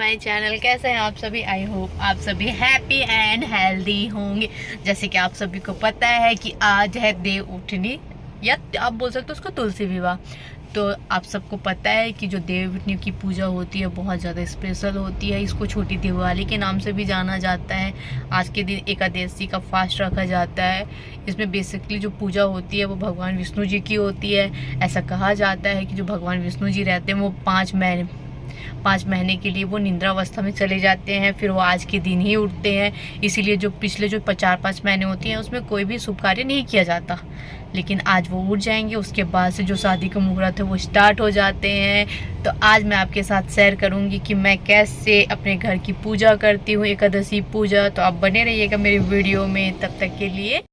My channel. कैसे हैं आप सभी? आई होप आप सभी हैप्पी एंड हेल्दी होंगे। जैसे कि आप सभी को पता है कि आज है देव उठनी, या आप बोल सकते हो उसको तुलसी विवाह। तो आप सबको पता है कि जो देव उठनी की पूजा होती है बहुत ज़्यादा स्पेशल होती है। इसको छोटी दिवाली के नाम से भी जाना जाता है। आज के दिन एकादशी का फास्ट रखा जाता है। इसमें बेसिकली जो पूजा होती है वो भगवान विष्णु जी की होती है। ऐसा कहा जाता है कि जो भगवान विष्णु जी रहते हैं वो 5 महीने के लिए वो निद्रावस्था में चले जाते हैं, फिर वो आज के दिन ही उठते हैं। इसीलिए जो पिछले जो 4-5 महीने होती हैं उसमें कोई भी शुभ कार्य नहीं किया जाता, लेकिन आज वो उठ जाएंगे। उसके बाद से जो शादी का मुहूर्त है वो स्टार्ट हो जाते हैं। तो आज मैं आपके साथ शेयर करूंगी कि मैं कैसे अपने घर की पूजा करती हूँ, एकादशी पूजा। तो आप बने रहिएगा मेरी वीडियो में। तब तक के लिए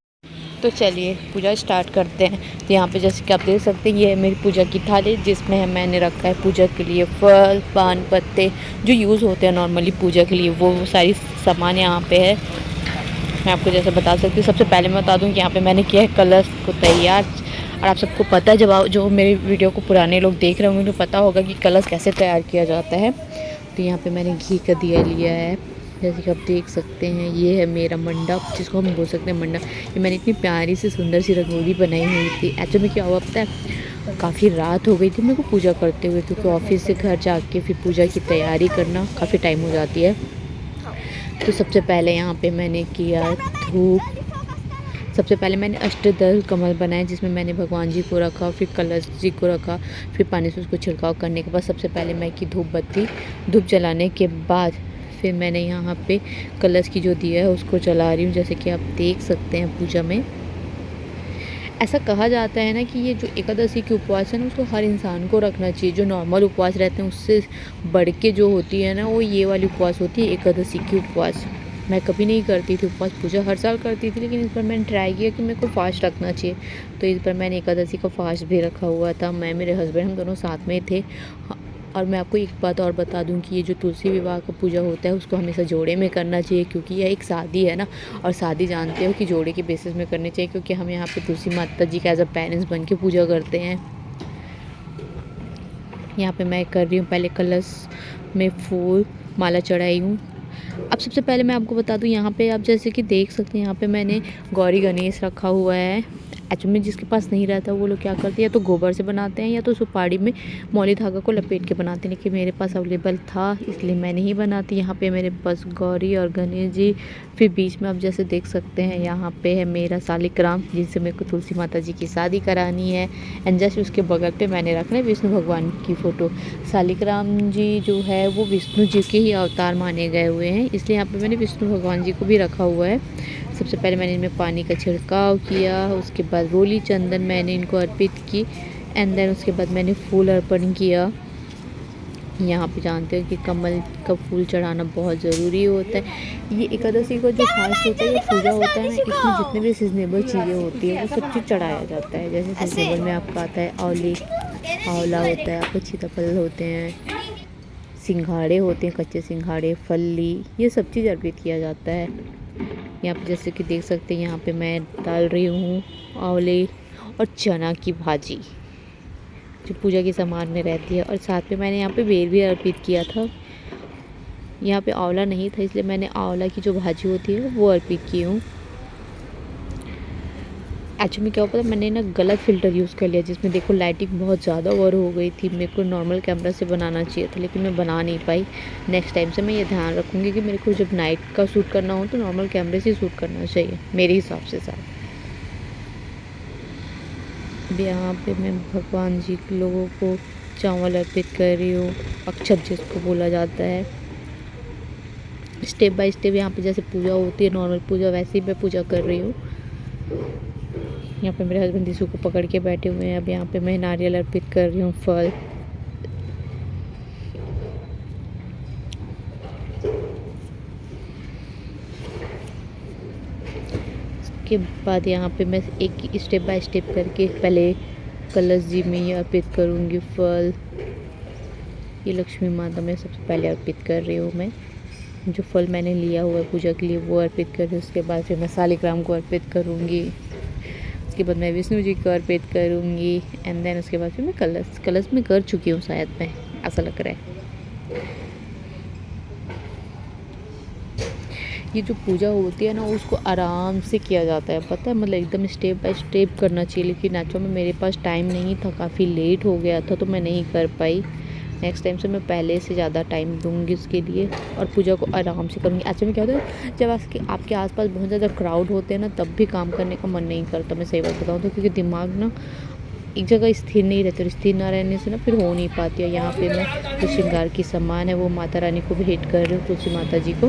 तो चलिए पूजा स्टार्ट करते हैं। तो यहाँ पे जैसे कि आप देख सकते हैं ये है मेरी पूजा की थाली, जिसमें मैंने रखा है पूजा के लिए फल, पान, पत्ते जो यूज़ होते हैं नॉर्मली पूजा के लिए, वो सारी सामान यहाँ पे है। मैं आपको जैसे बता सकती हूँ, सबसे पहले मैं बता दूँ कि यहाँ पे मैंने किया है कलश को तैयार। और आप सबको पता है, जब जो मेरी वीडियो को पुराने लोग देख रहे होंगे तो पता होगा कि कलश कैसे तैयार किया जाता है। तो यहाँ पे मैंने घी का दिया लिया है, जैसे कि आप देख सकते हैं। ये है मेरा मंडप, जिसको हम बोल सकते हैं मंडप। ये मैंने इतनी प्यारी सी सुंदर सी रंगोली बनाई हुई थी। एक्चुअली में क्या हुआ पता है, काफ़ी रात हो गई थी मेरे को पूजा करते हुए, क्योंकि ऑफिस से घर जाके फिर पूजा की तैयारी करना काफ़ी टाइम हो जाती है। तो सबसे पहले यहाँ पे मैंने किया धूप। सबसे पहले मैंने अष्टदल कमल बनाए, जिसमें मैंने भगवान जी को रखा, फिर कलश जी को रखा, फिर पानी से उसको छिड़काव करने के बाद सबसे पहले मैं की धूप जलाने के बाद फिर मैंने यहाँ पे कलश की जो दिया है उसको जला रही हूँ, जैसे कि आप देख सकते हैं। पूजा में ऐसा कहा जाता है ना कि ये जो एकादशी की उपवास है ना, उसको हर इंसान को रखना चाहिए। जो नॉर्मल उपवास रहते हैं उससे बढ़ के जो होती है ना, वो ये वाली उपवास होती है, एकादशी की उपवास। मैं कभी नहीं करती थी उपवास, पूजा हर साल करती थी, लेकिन इस बार मैंने ट्राई किया कि मेरे को फास्ट रखना चाहिए। तो इस बार मैंने एकादशी का फास्ट भी रखा हुआ था। मैं, मेरे हस्बैंड, हम दोनों साथ में थे। और मैं आपको एक बात और बता दूं कि ये जो तुलसी विवाह का पूजा होता है उसको हमेशा जोड़े में करना चाहिए, क्योंकि यह एक शादी है ना। और शादी जानते हो कि जोड़े के बेसिस में करनी चाहिए, क्योंकि हम यहाँ पे तुलसी माता जी का एज अ पेरेंट्स बन के पूजा करते हैं। यहाँ पे मैं कर रही हूँ, पहले कलश में फूल माला चढ़ाई हूँ। अब सबसे पहले मैं आपको बता दूं, यहाँ पे आप जैसे कि देख सकते हैं, यहाँ पे मैंने गौरी गणेश रखा हुआ है। एक्चुअली में जिसके पास नहीं रहता वो लोग क्या करते हैं, या तो गोबर से बनाते हैं या तो सुपारी में मौली धागा को लपेट के बनाते हैं, लेकिन मेरे पास अवेलेबल था इसलिए मैं नहीं बनाती। यहाँ पे मेरे पास गौरी और गणेश जी, फिर बीच में आप जैसे देख सकते हैं यहाँ पे है मेरा सालिग्राम, जिनसे मेरे को तुलसी माता जी की शादी करानी है। एंड जस्ट उसके बगल पे मैंने रखना है विष्णु भगवान की फ़ोटो। सालिग्राम जी जो है वो विष्णु जी के ही अवतार माने गए हुए हैं, इसलिए यहाँ पे मैंने विष्णु भगवान जी को भी रखा हुआ है। सबसे पहले मैंने इनमें पानी का छिड़काव किया, उसके बाद रोली चंदन मैंने इनको अर्पित की, एंड देन उसके बाद मैंने फूल अर्पण किया। यहाँ पे जानते हो कि कमल का फूल चढ़ाना बहुत ज़रूरी होता है। ये एकादशी का जो फास्ट होता है, ये पूजा होता है ना, इसमें जितने भी सीजनेबल चीज़ें होती है वो सब चीज़ चढ़ाया जाता है। जैसे सीजनेबल में आपका आता है आंवला होता है, आपको सीताफल होते हैं, सिंघाड़े होते हैं, कच्चे सिंघाड़े, फली, ये सब चीज़ अर्पित किया जाता है। यहाँ पे जैसे कि देख सकते हैं, यहाँ पे मैं डाल रही हूँ आंवले और चना की भाजी जो पूजा के सामान में रहती है, और साथ में मैंने यहाँ पे बेर भी अर्पित किया था। यहाँ पे आंवला नहीं था इसलिए मैंने आंवला की जो भाजी होती है वो अर्पित की हूँ। एक्चुअली में क्या हुआ पता, मैंने ना गलत फ़िल्टर यूज़ कर लिया, जिसमें देखो लाइटिंग बहुत ज़्यादा ओवर हो गई थी। मेरे को नॉर्मल कैमरा से बनाना चाहिए था, लेकिन मैं बना नहीं पाई। नेक्स्ट टाइम से मैं ये ध्यान रखूँगी कि मेरे को जब नाइट का शूट करना हो तो नॉर्मल कैमरे से शूट करना चाहिए मेरे हिसाब से साथ। अब यहाँ पे मैं भगवान जी के लोगों को चावल अर्पित कर रही हूँ, अक्षत जिसको बोला जाता है। स्टेप बाय स्टेप यहाँ पे जैसे पूजा होती है नॉर्मल पूजा, वैसे ही मैं पूजा कर रही हूँ। यहाँ पे मेरे हस्बैंड दिशु को पकड़ के बैठे हुए हैं। अब यहाँ पे मैं नारियल अर्पित कर रही हूँ, फल। उसके बाद यहाँ पे मैं एक स्टेप बाय स्टेप करके पहले कलश जी में ये अर्पित करूँगी फल। ये लक्ष्मी माता में सबसे पहले अर्पित कर रही हूँ मैं। जो फल मैंने लिया हुआ है पूजा के लिए वो अर्पित कर रही हूँ। उसके बाद फिर मैं सालिग्राम को अर्पित करूँगी, उसके बाद मैं विष्णु जी को अर्पित करूँगी, एंड देन उसके बाद फिर मैं कलश में कर चुकी हूँ शायद, मैं ऐसा लग रहा है। ये जो पूजा होती है ना उसको आराम से किया जाता है, पता है, मतलब एकदम स्टेप बाय स्टेप करना चाहिए। लेकिन एक्चुअली में मेरे पास टाइम नहीं था, काफ़ी लेट हो गया था तो मैं नहीं कर पाई। नेक्स्ट टाइम से मैं पहले से ज़्यादा टाइम दूंगी उसके लिए और पूजा को आराम से करूँगी। एक्चुअली में क्या होता है, जब आपके आसपास बहुत ज़्यादा क्राउड होते हैं ना तब भी काम करने का मन नहीं करता, मैं सही बात बताऊँ तो, क्योंकि दिमाग ना एक जगह स्थिर नहीं रहती और स्थिर ना रहने से ना फिर हो नहीं पाती है। यहाँ पे मैं जो श्रृंगार की सामान है वो माता रानी को भेंट कर रही हूँ, तुलसी माता जी को।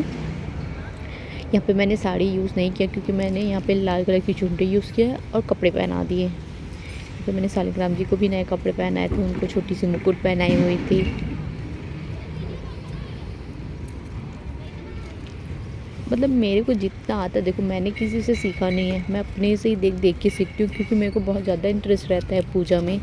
यहाँ पे मैंने साड़ी यूज़ नहीं किया क्योंकि मैंने यहाँ पे लाल कलर की चुनरी यूज़ किया है और कपड़े पहना दिए। तो मैंने सालिग्राम जी को भी नए कपड़े पहनाए थे, उनको छोटी सी मुकुट पहनाई हुई थी। मतलब मेरे को जितना आता है, देखो मैंने किसी से सीखा नहीं है, मैं अपने से ही देख देख के सीखती हूँ, क्योंकि मेरे को बहुत ज़्यादा इंटरेस्ट रहता है पूजा में।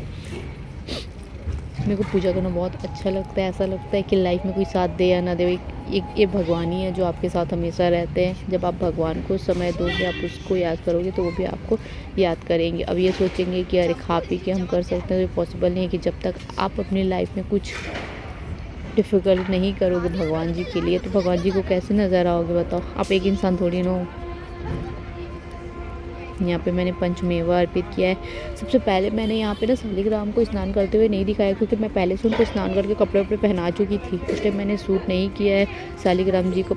मेरे को पूजा करना बहुत अच्छा लगता है। ऐसा लगता है कि लाइफ में कोई साथ दे या ना दे, एक ये भगवान ही है जो आपके साथ हमेशा रहते हैं। जब आप भगवान को समय दोगे, आप उसको याद करोगे तो वो भी आपको याद करेंगे। अब ये सोचेंगे कि अरे खा पी के हम कर सकते हैं, तो पॉसिबल नहीं है। कि जब तक आप अपनी लाइफ में कुछ डिफ़िकल्ट नहीं करोगे भगवान जी के लिए, तो भगवान जी को कैसे नज़र आओगे बताओ। आप एक इंसान थोड़ी ना हो। यहाँ पे मैंने पंचमेवा अर्पित किया है। सबसे पहले मैंने यहाँ पे ना सालिग्राम को स्नान करते हुए नहीं दिखाया, क्योंकि मैं पहले से उनको स्नान करके कपड़े वपड़े पहना चुकी थी, इसलिए मैंने सूट नहीं किया है। सालिग्राम जी को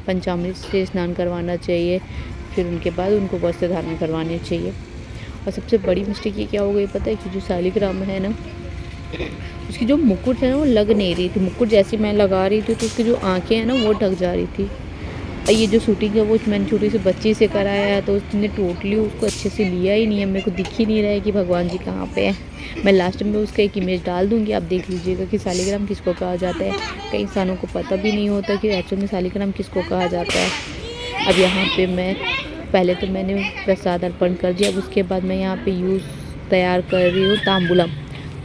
पंचामृत से स्नान करवाना चाहिए, फिर उनके बाद उनको वस्त्र धारण करवाने चाहिए। और सबसे बड़ी मिस्टेक ये क्या हो गई पता है, कि जो सालिग्राम है ना उसकी जो मुकुट है ना वो लग नहीं रही थी। मुकुट जैसी मैं लगा रही थी तो उसकी जो आँखें हैं ना वो ढक जा रही थी। और ये जो शूटिंग है वो मैंने छोटी सी बच्ची से कराया है, तो उसने टोटली उसको अच्छे से लिया ही नहीं है। मेरे को दिख ही नहीं रहा है कि भगवान जी कहाँ पे हैं। मैं लास्ट में उसका एक इमेज डाल दूँगी, आप देख लीजिएगा कि सालिग्राम किसको कहा जाता है। कई इंसानों को पता भी नहीं होता कि एक्चुअल में सालिग्राम किसको कहा जाता है। अब यहाँ पर मैं पहले तो मैंने प्रसाद अर्पण कर दिया, अब उसके बाद मैं यहाँ पर तैयार कर रही हूँ तांबूलम।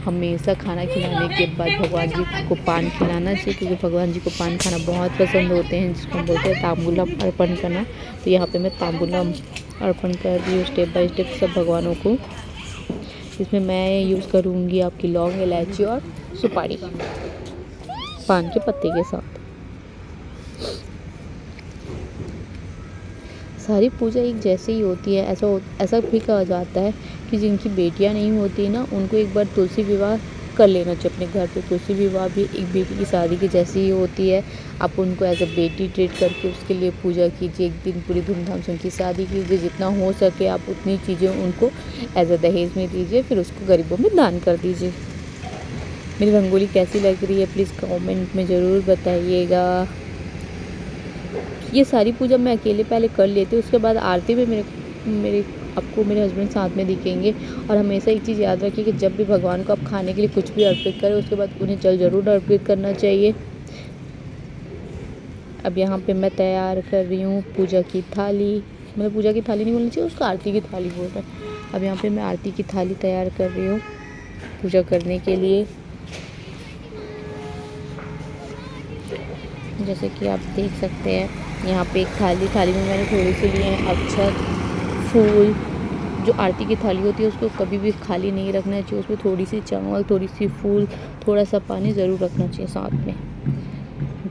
हमेशा खाना खिलाने के बाद भगवान जी को पान खिलाना चाहिए, क्योंकि भगवान जी को पान खाना बहुत पसंद होते हैं, जिसको हम बोलते हैं तांबूलम अर्पण करना। तो यहाँ पे मैं तांबूलम अर्पण कर रही हूँ स्टेप बाय स्टेप सब भगवानों को। इसमें मैं यूज़ करूँगी आपकी लौंग, इलायची और सुपारी पान के पत्ते के साथ। सारी पूजा एक जैसे ही होती है। ऐसा भी कहा जाता है कि जिनकी बेटियां नहीं होती ना उनको एक बार तुलसी विवाह कर लेना चाहिए अपने घर पे। तुलसी विवाह भी एक बेटी की शादी की जैसी ही होती है। आप उनको एज अ बेटी ट्रीट करके उसके लिए पूजा कीजिए, एक दिन पूरी धूमधाम से उनकी शादी कीजिए। जितना हो सके आप उतनी चीज़ें उनको एज अ दहेज में दीजिए, फिर उसको गरीबों में दान कर दीजिए। मेरी रंगोली कैसी लग रही है प्लीज़ कमेंट में ज़रूर बताइएगा। ये सारी पूजा मैं अकेले पहले कर लेती हूँ, उसके बाद आरती में आपको मेरे हस्बैंड साथ में दिखेंगे। और हमेशा एक चीज़ याद रखिए कि जब भी भगवान को आप खाने के लिए कुछ भी अर्पित करें उसके बाद उन्हें जल ज़रूर अर्पित करना चाहिए। अब यहाँ पे मैं तैयार कर रही हूँ पूजा की थाली, मतलब पूजा की थाली नहीं बोलनी चाहिए, उसको आरती की थाली बोल रहे हैं। अब यहाँ पे मैं आरती की थाली तैयार कर रही हूँ पूजा करने के लिए। जैसे कि आप देख सकते हैं यहाँ पे एक थाली में मैंने थोड़ी सी लिए हैं अक्षत, फूल। जो आरती की थाली होती है उसको कभी भी खाली नहीं रखना चाहिए, उसमें थोड़ी सी चावल, थोड़ी सी फूल, थोड़ा सा पानी ज़रूर रखना चाहिए साथ में।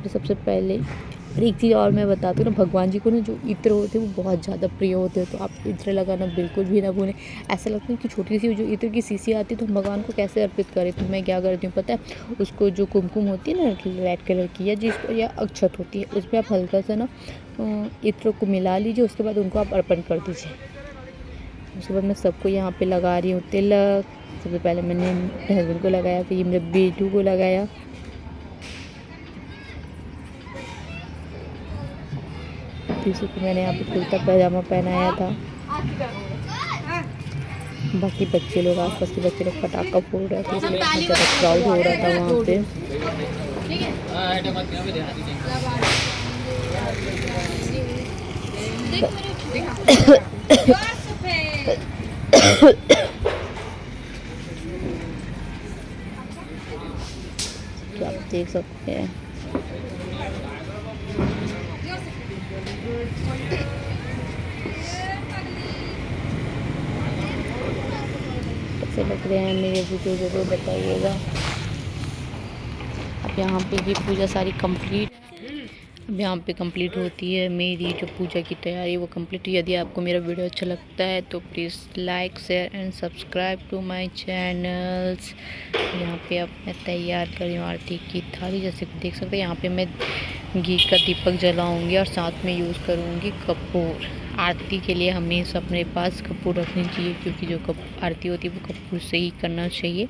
तो सबसे पहले एक चीज़ और मैं बताती हूँ ना, भगवान जी को ना जो इत्र होते हैं वो बहुत ज़्यादा प्रिय होते हैं, तो आप इत्र लगाना बिल्कुल भी ना भूलें। ऐसा लगता है कि छोटी सी जो इत्र की शीशी आती है तो हम भगवान को कैसे अर्पित करें। तो मैं क्या करती हूँ पता है, उसको जो कुमकुम होती है ना रेड कलर की या जिसको या अक्षत होती है, उसमें आप हल्का सा ना इत्र को मिला लीजिए, उसके बाद उनको आप अर्पण कर दीजिए। उसके बाद मैं सबको यहाँ पे लगा रही हूँ तिलक। सबसे पहले मैंने अपने हस्बैंड को लगाया, फिर मेरे बेटू को लगाया। किसी को मैंने यहाँ पे कुर्ता पैजामा पहनाया था। बाकी बच्चे लोग, आसपास के बच्चे लोग पटाखा फोड़ रहे थे, इसलिए बहुत ज़्यादा क्राउड हो रहा था वहाँ पे। तो आप देख सकते हैं कैसे लग रहे हैं मेरे वीडियो, ज़रूर बताइएगा। अब यहाँ पे ये पूजा सारी कंप्लीट। अब यहाँ पे कंप्लीट होती है मेरी जो पूजा की तैयारी, वो कंप्लीट। यदि आपको मेरा वीडियो अच्छा लगता है तो please like share and subscribe to my channels. यहाँ पे अब मैं तैयार कर रही हूँ आरती की थाली। जैसे कि देख सकते हैं यहाँ पे मैं घी का दीपक जलाऊंगी और साथ में यूज़ करूँगी कपूर। आरती के लिए हमेशा अपने पास कपूर रखनी चाहिए, क्योंकि जो आरती होती है वो कपूर से ही करना चाहिए।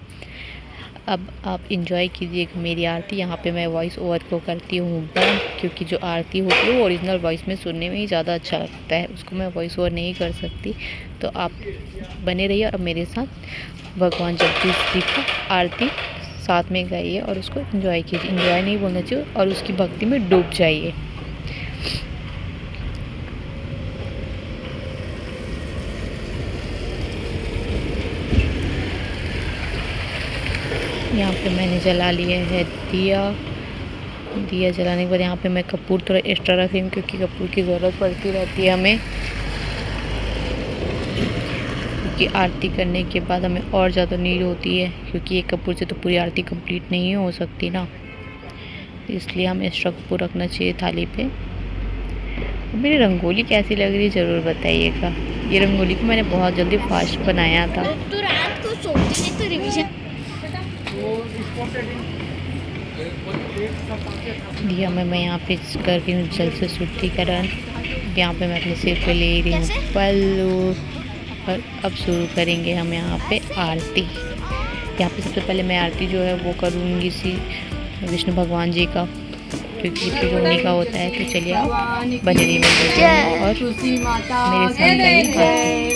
अब आप इंजॉय कीजिएगा मेरी आरती। यहाँ पे मैं वॉइस ओवर को करती हूँ बंद, क्योंकि जो आरती होती है वो ओरिजिनल वॉइस में सुनने में ही ज़्यादा अच्छा लगता है, उसको मैं वॉइस ओवर नहीं कर सकती। तो आप बने रहिए और मेरे साथ भगवान जगदीश जी का आरती साथ में गाइए और उसको एंजॉय कीजिए। एंजॉय नहीं बोलना चाहिए, और उसकी भक्ति में डूब जाइए। यहाँ पे मैंने जला लिया है दिया जलाने के बाद यहाँ पे मैं कपूर थोड़ा एक्स्ट्रा रख रही हूँ, क्योंकि कपूर की ज़रूरत पड़ती रहती है हमें, क्योंकि आरती करने के बाद हमें और ज़्यादा नीड होती है, क्योंकि एक कपूर से तो पूरी आरती कंप्लीट नहीं हो सकती ना, इसलिए हमें एक्स्ट्रा कपूर रखना चाहिए थाली पे। मेरी रंगोली कैसी लग रही है ज़रूर बताइएगा। ये रंगोली को मैंने बहुत जल्दी फास्ट बनाया था। तो रात को सोती नहीं तो रिवीजन दिया मैं यहाँ पे कर रही हूँ जल से शुद्धिकरण। यहाँ पे मैं अपने सिर पे ले रही हूँ पल्लू, और अब शुरू करेंगे हम यहाँ पे आरती। यहाँ पे सबसे पहले मैं आरती जो है वो करूँगी विष्णु भगवान जी का, क्योंकि फिर उन्हीं का होता है। तो चलिए आप बने रहिए और मेरे साथ गाइए आरती।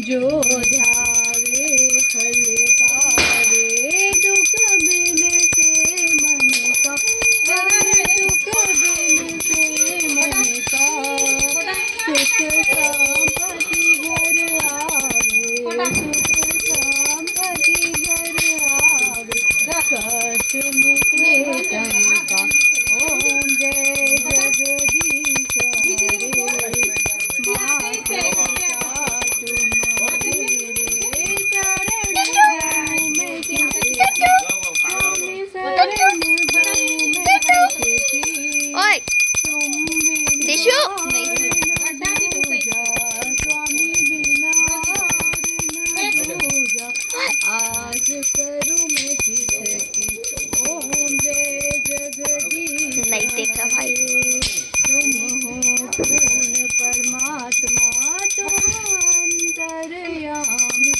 जो ध्यावे फल पावे, दुख बिन से मन का, दुख बिन से मन का, सुख संपत्ति घर आवे, सुख संपत्ति घर आवे, कष्ट मिटे तन का। ओम जय जगदीश हरे, आज करूँ मैं किसकी। ओम जय जगदीश नहीं देखा भाई। तुम हो पूर्ण परमात्मा, तुम अंतर्यामी।